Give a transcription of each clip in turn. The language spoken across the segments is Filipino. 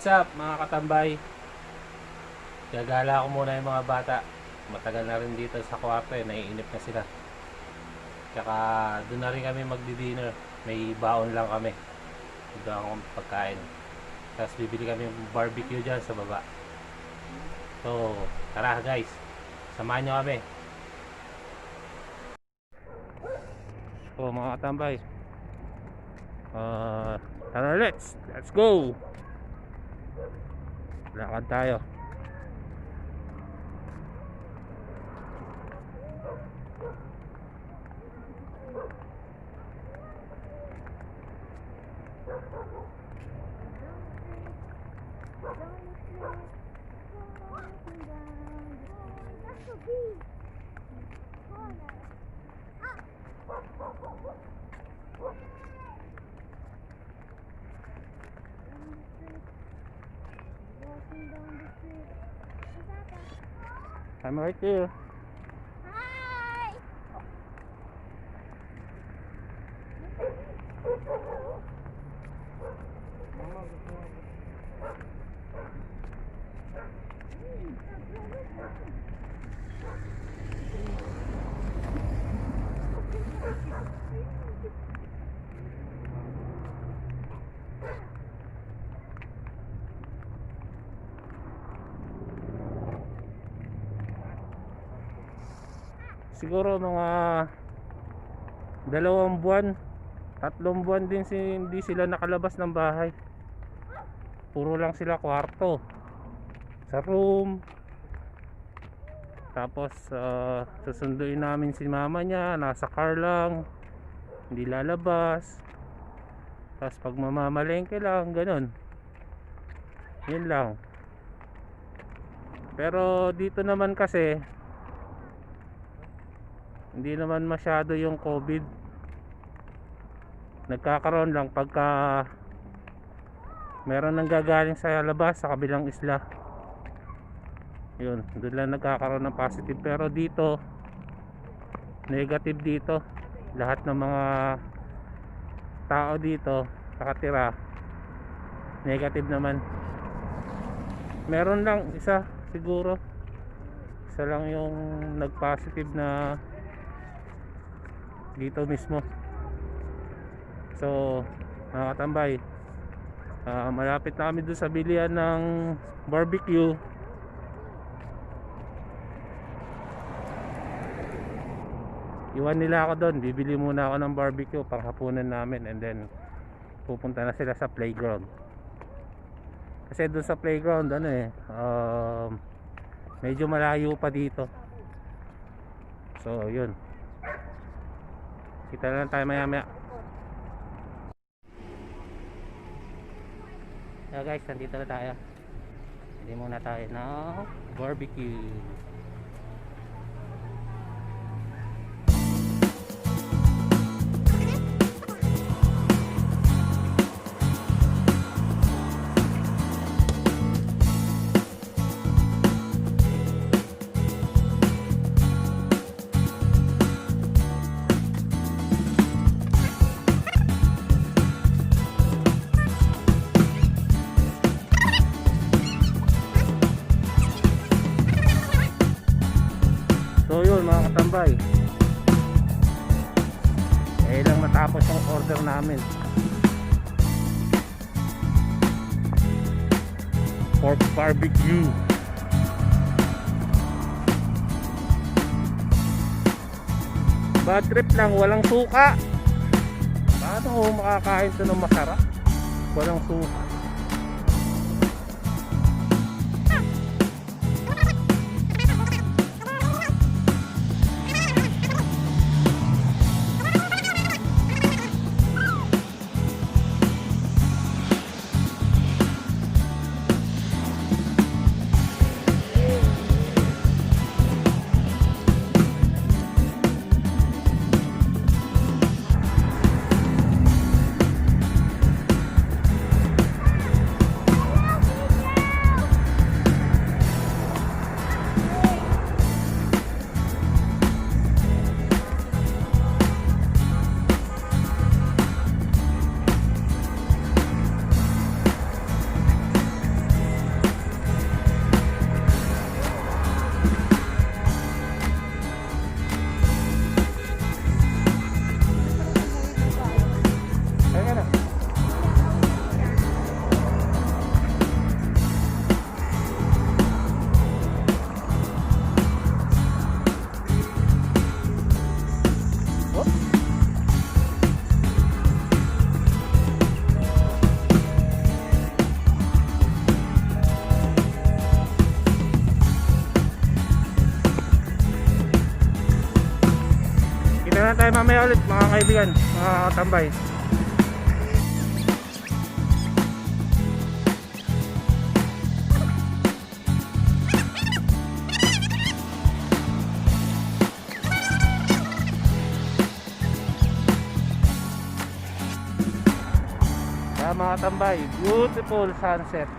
What's up mga katambay? Gagala ko muna yung mga bata. Matagal na rin dito sa kwarto eh, naiinip na sila. Tsaka doon na rin kami magdi-dinner. May baon lang kami. Doon akong pagkain. Tapos bibili kami ng barbecue dyan sa baba. So, tara guys. Samahan nyo kami. So mga katambay, tara let's go! Lakad tayo. I'm right here. Hi! Siguro mga 2 buwan, 3 buwan din hindi sila nakalabas ng bahay. Puro lang sila kwarto, sa room. Tapos susunduin namin si mama niya, nasa car lang, hindi lalabas. Tapos pag mamamalengke lang, ganun. Yun lang. Pero dito naman kasi hindi naman masyado yung COVID. Nagkakaroon lang pagka meron nang gagaling sa labas sa kabilang isla. Yun, doon lang nagkakaroon ng positive. Pero dito negative dito. Lahat ng mga tao dito nakatira negative naman. Meron lang isa siguro. Isa lang yung nag-positive na dito mismo. So mga katambay, malapit na kami doon sa bilihan ng barbecue. Iwan nila ako doon, bibili muna ako ng barbecue pang hapunan namin, and then pupunta na sila sa playground. Kasi doon sa playground medyo malayo pa dito. So yun, kita lang tayo maya maya. Yeah guys, nandito na tayo. Hindi muna tayo ng barbecue. So yun mga katambay, lang matapos yung order namin. Pork barbecue. Bad trip lang, walang suka. Paano ko makakain ito ng masarap? Walang suka. Kaya na tayo mamaya ulit mga kaibigan, mga katambay. Kaya mga tambay, beautiful sunset.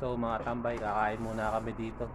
So mga tambay, kakain muna kami dito.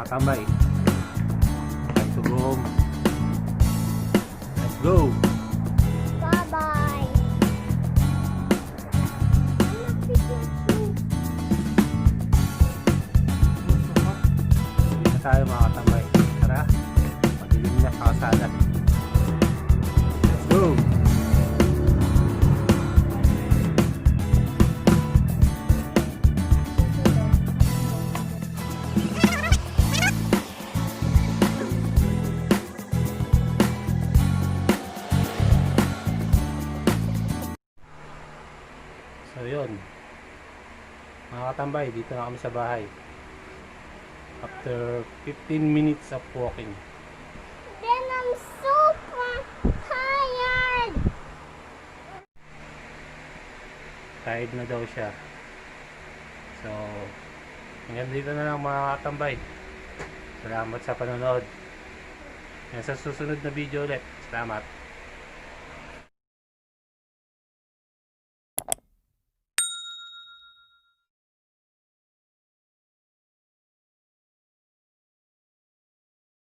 Tambay. Time to go home. Let's go. Bye-bye. Dito tayo mga katambay. Tara. Madilim na sa kalsada. Let's go. So yun, Mga katambay, dito na kami sa bahay. After 15 minutes of walking. Then I'm super tired. Tired na daw siya. So, hanggang dito na lang mga katambay. Salamat sa panonood. Yan sa susunod na video ulit. Salamat.